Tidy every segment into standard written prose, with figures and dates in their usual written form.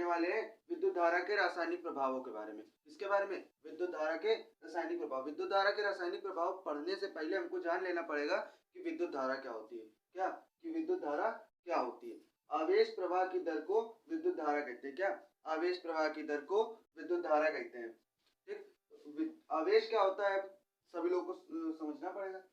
वाले हैं विद्युत धारा के रासायनिक प्रभावों के बारे में। किसके बारे में? विद्युत धारा के रासायनिक प्रभाव। विद्युत धारा के रासायनिक प्रभाव पढ़ने से पहले हमको जान लेना पड़ेगा कि विद्युत धारा क्या होती है। क्या? कि विद्युत धारा क्या होती है। आवेश प्रवाह की दर को विद्युत धारा कहते हैं। क्या? आवेश प्रवाह की दर को विद्युत धारा कहते हैं। ठीक, आवेश क्या होता है सभी लोगों को समझना पड़ेगा।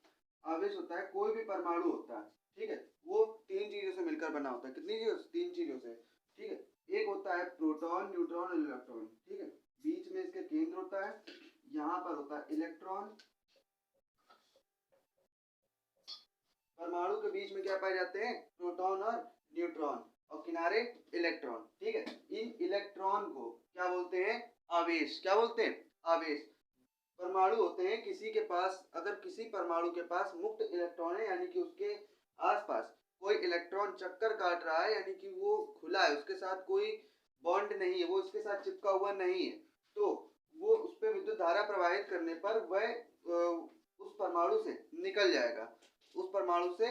आवेश होता है कोई भी परमाणु होता है, ठीक है, वो तीन चीजों से मिलकर बना होता है। कितनी चीजों? तीन चीजों से। ठीक है, एक होता है प्रोटॉन, न्यूट्रॉन और इलेक्ट्रॉन। ठीक है, बीच में इसके केंद्र होता है, यहाँ पर होता है इलेक्ट्रॉन। परमाणु के बीच में क्या पाए जाते हैं? प्रोटॉन और न्यूट्रॉन, और किनारे इलेक्ट्रॉन। ठीक है, इन इलेक्ट्रॉन को क्या बोलते हैं? आवेश। क्या बोलते हैं? आवेश। परमाणु होते हैं, किसी के पास, अगर किसी परमाणु के पास मुक्त इलेक्ट्रॉन है, यानी कि उसके आसपास कोई इलेक्ट्रॉन चक्कर काट रहा है, यानी कि वो खुला है, उसके साथ कोई बॉन्ड नहीं है, वो उसके साथ चिपका हुआ नहीं है, तो वो उस पर विद्युत धारा प्रवाहित करने पर वह उस परमाणु से निकल जाएगा। उस परमाणु से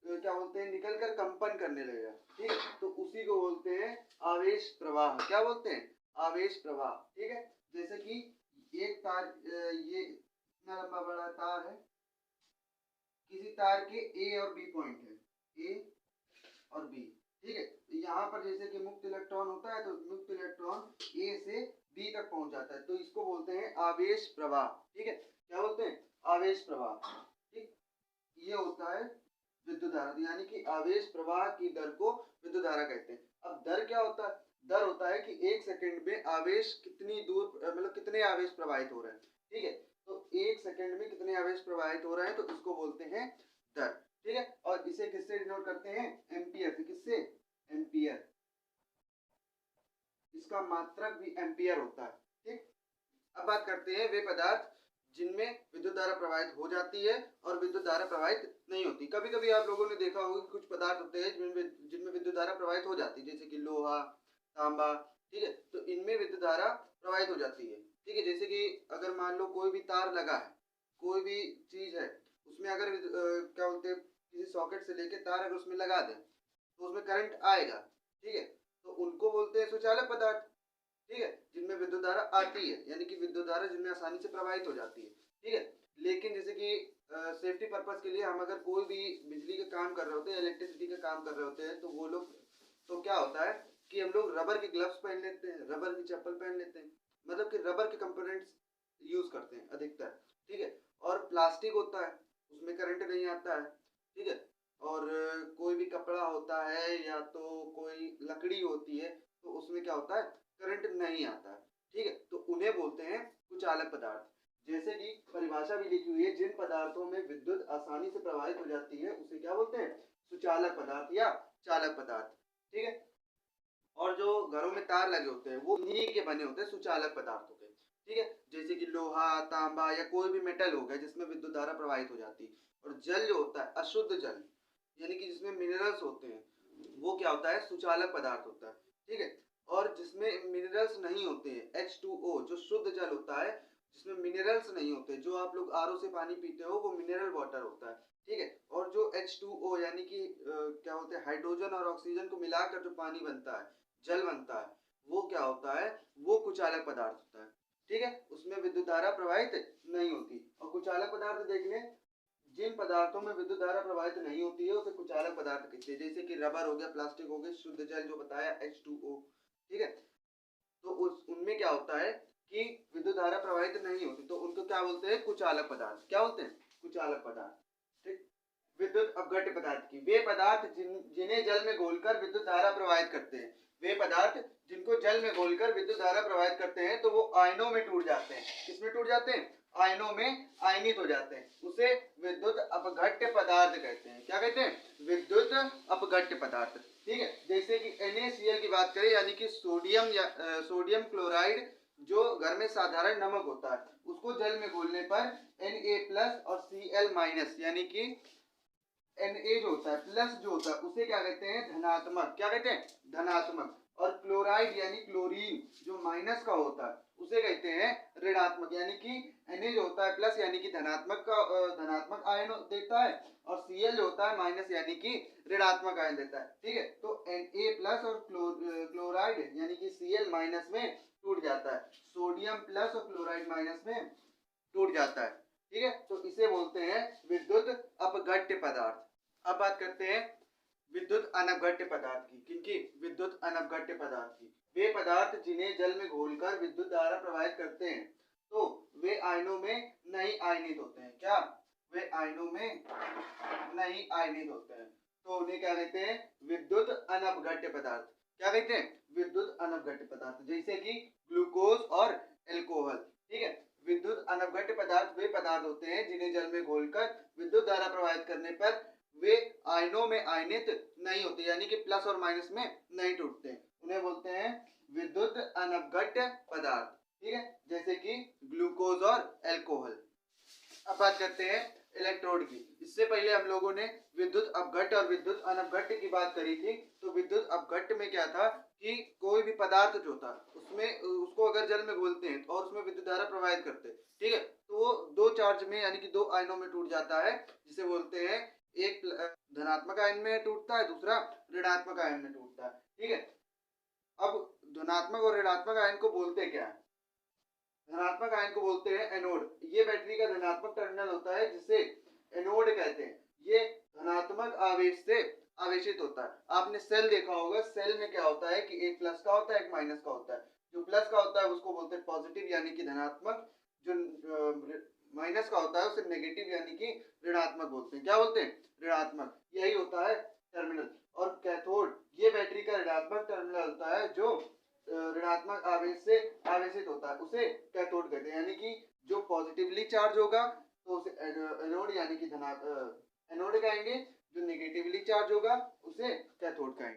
क्या बोलते हैं? निकलकर कंपन करने लगेगा। ठीक है, तो उसी को बोलते हैं आवेश प्रवाह। क्या बोलते हैं? आवेश प्रवाह। ठीक है, जैसे कि एक तार, ये इतना लंबा बड़ा तार है, किसी तार के ए और बी पॉइंट है, ए और बी। ठीक है, यहाँ पर जैसे कि मुक्त इलेक्ट्रॉन होता है, तो मुक्त इलेक्ट्रॉन ए से बी तक पहुंच जाता है, तो इसको बोलते हैं आवेश प्रवाह। ठीक है, क्या बोलते हैं? आवेश प्रवाह। ठीक, ये होता है विद्युत धारा, यानी कि आवेश प्रवाह की दर को विद्युत धारा कहते हैं। अब दर क्या होता है? दर होता है कि एक सेकंड में आवेश कितनी दूर, मतलब कितने आवेश प्रवाहित हो रहे हैं। ठीक है, तो एक सेकंड में कितने आवेश प्रवाहित हो रहे हैं, तो इसको बोलते हैं दर। ठीक है, और इसे किससे डिनोट करते हैं? एम्पियर से। किससे? एम्पियर। इसका मात्रक भी एम्पियर होता है। ठीक, अब बात करते हैं वे पदार्थ जिनमें विद्युत धारा प्रवाहित हो जाती है और विद्युत धारा प्रवाहित नहीं होती। कभी कभी आप लोगों ने देखा होगा कि कुछ पदार्थ होते हैं जिनमें विद्युत धारा प्रवाहित हो जाती है, जैसे कि लोहा, तांबा। ठीक है, तो इनमें विद्युत धारा प्रवाहित हो जाती है। ठीक है, जैसे कि अगर मान लो कोई भी तार लगा है, कोई भी चीज है, उसमें अगर क्या बोलते हैं, किसी सॉकेट से लेके तार अगर उसमें लगा दें तो उसमें करंट आएगा। ठीक है, तो उनको बोलते हैं सुचालक पदार्थ। ठीक है, जिनमें विद्युत धारा आती है, यानी कि विद्युत धारा जिनमें आसानी से प्रवाहित हो जाती है। ठीक है, लेकिन जैसे कि सेफ्टी पर्पस के लिए हम अगर कोई भी बिजली का काम कर रहे होते हैं, इलेक्ट्रिसिटी का काम कर रहे होते हैं, तो वो लोग, तो क्या होता है कि हम लोग रबर के ग्लव्स पहन लेते हैं, रबर की चप्पल पहन लेते हैं, मतलब कि रबर के कंपोनेंट्स यूज करते हैं अधिकतर। ठीक है, और प्लास्टिक होता है, उसमें करंट नहीं आता है। ठीक है, और कोई भी कपड़ा होता है या तो कोई लकड़ी होती है, तो उसमें क्या होता है? करंट नहीं आता है। ठीक है, तो उन्हें बोलते हैं कुचालक पदार्थ। जैसे कि परिभाषा भी लिखी हुई है, जिन पदार्थों में विद्युत आसानी से प्रवाहित हो जाती है उसे क्या बोलते हैं? सुचालक पदार्थ या चालक पदार्थ। ठीक है, और जो घरों में तार लगे होते हैं वो इन्हीं के बने होते हैं, सुचालक पदार्थों के। ठीक है, जैसे कि लोहा, तांबा या कोई भी मेटल हो गया जिसमें विद्युत धारा प्रवाहित हो जाती है। और जल जो होता है, अशुद्ध जल, यानी कि जिसमें मिनरल्स होते हैं, वो क्या होता है? सुचालक पदार्थ होता है। ठीक है, और जिसमें मिनरल्स नहीं होते हैं, H2O जो शुद्ध जल होता है, जिसमें मिनरल्स नहीं होते, जो आप लोग आरओ से पानी पीते हो, वो मिनरल वाटर होता है। ठीक है, और जो H2O यानी कि क्या बोलते हैं, हाइड्रोजन और ऑक्सीजन को मिलाकर जो पानी बनता है, जल बनता है, वो क्या होता है? वो कुचालक पदार्थ होता है। ठीक है, उसमें विद्युत धारा प्रवाहित नहीं होती। और कुचालक पदार्थ देख लें, जिन पदार्थों में विद्युत धारा प्रवाहित नहीं होती है उसे कुचालक पदार्थ कहते हैं, जैसे कि रबर हो गया, प्लास्टिक हो गया, शुद्ध जल जो बताया H2O। ठीक है, तो उनमें क्या होता है कि विद्युत धारा प्रवाहित नहीं होती, तो उनको क्या बोलते हैं? कुचालक पदार्थ। क्या बोलते हैं? कुचालक पदार्थ। ठीक, विद्युत अपघट्य पदार्थ की, वे पदार्थ जिन्हें जल में घोलकर विद्युत धारा प्रवाहित करते हैं, वे पदार्थ जिनको जल में घोलकर विद्युत धारा प्रवाहित करते हैं, तो वो आयनों में टूट जाते हैं। किसमें टूट जाते हैं? आयनों में आयनित हो जाते हैं, उसे विद्युत अपघट्य पदार्थ कहते हैं। क्या कहते हैं? विद्युत अपघट्य पदार्थ। ठीक है, जैसे कि NaCl की बात करें, यानी कि सोडियम या सोडियम क्लोराइड जो घर में साधारण नमक होता है, उसको जल में घोलने पर Na+ और Cl- यानी कि Na जो होता है प्लस जो होता है उसे क्या कहते हैं? धनात्मक। क्या कहते हैं? धनात्मक। और क्लोराइड यानी क्लोरीन जो माइनस का होता है उसे कहते हैं ऋणात्मक, यानी कि Na जो होता है प्लस यानी कि धनात्मक आयन देता है, और Cl जो होता है माइनस यानी कि ऋणात्मक आयन देता है। ठीक है, तो Na प्लस और क्लोराइड यानी कि Cl माइनस में टूट जाता है, सोडियम प्लस और क्लोराइड माइनस में टूट जाता है। ठीक है, तो इसे बोलते हैं विद्युत अपघट्य पदार्थ। अब बात करते हैं विद्युत अनवघट्य पदार्थ की। किनकी? विद्युत अनवघट्य पदार्थ की। वे पदार्थ जिन्हें जल में घोलकर विद्युत धारा प्रवाहित करते हैं तो वे आयनों में नहीं आयनित होते हैं। क्या? वे आयनों में नहीं आयनित होते हैं, तो उन्हें क्या कहते हैं? विद्युत अनवघट्य पदार्थ। क्या कहते हैं? विद्युत अनवघट्य पदार्थ, जैसे कि ग्लूकोज और एल्कोहल। ठीक है, विद्युत अनवघट्य पदार्थ वे पदार्थ होते हैं जिन्हें जल में घोलकर विद्युत धारा प्रवाहित करने पर वे आयनों में आयनित नहीं होते, यानी कि प्लस और माइनस में नहीं टूटते। उन्हें बोलते हैं विद्युत अनवघट्य पदार्थ। ठीक है, जैसे कि ग्लूकोज और एल्कोहल। अब बात करते हैं इलेक्ट्रोड की। इससे पहले हम लोगों ने विद्युत अपघट्य और विद्युत अनवघट्य की बात करी थी। तो विद्युत अपघट्य में क्या था कि कोई भी पदार्थ जो था उसमें उसको अगर जल में घोलते हैं और उसमें विद्युत धारा प्रवाहित करते हैं, ठीक है, तो वो दो चार्ज में यानी कि दो आयनों में टूट जाता है, जिसे बोलते हैं एक धनात्मक आयन में टूटता है, दूसरा ऋणात्मक आयन में टूटता है। ठीक है, अब धनात्मक और ऋणात्मक आयन को बोलते क्या है? धनात्मक आयन को बोलते हैं एनोड। ये बैटरी का धनात्मक टर्मिनल होता है जिसे एनोड कहते हैं। ये धनात्मक आवेश से आवेशित होता है। आपने सेल देखा होगा, सेल में क्या होता है कि एक प्लस का होता है, एक माइनस का होता है। जो प्लस का होता है उसको बोलते हैं पॉजिटिव यानी कि धनात्मक, जो माइनस का होता है उसे नेगेटिव यानी कि ऋणात्मक बोलते हैं। क्या बोलते हैं? ऋणात्मक। यही होता है टर्मिनल। और कैथोड ये बैटरी का ऋणात्मक टर्मिनल होता है जो ऋणात्मक आवेश से आवेशित होता है, उसे कैथोड कहते हैं। यानी कि जो पॉजिटिवली चार्ज होगा तो उसे एनोड यानी कि एनोड कहेंगे, जो नेगेटिवली चार्ज होगा उसे कैथोड कहेंगे।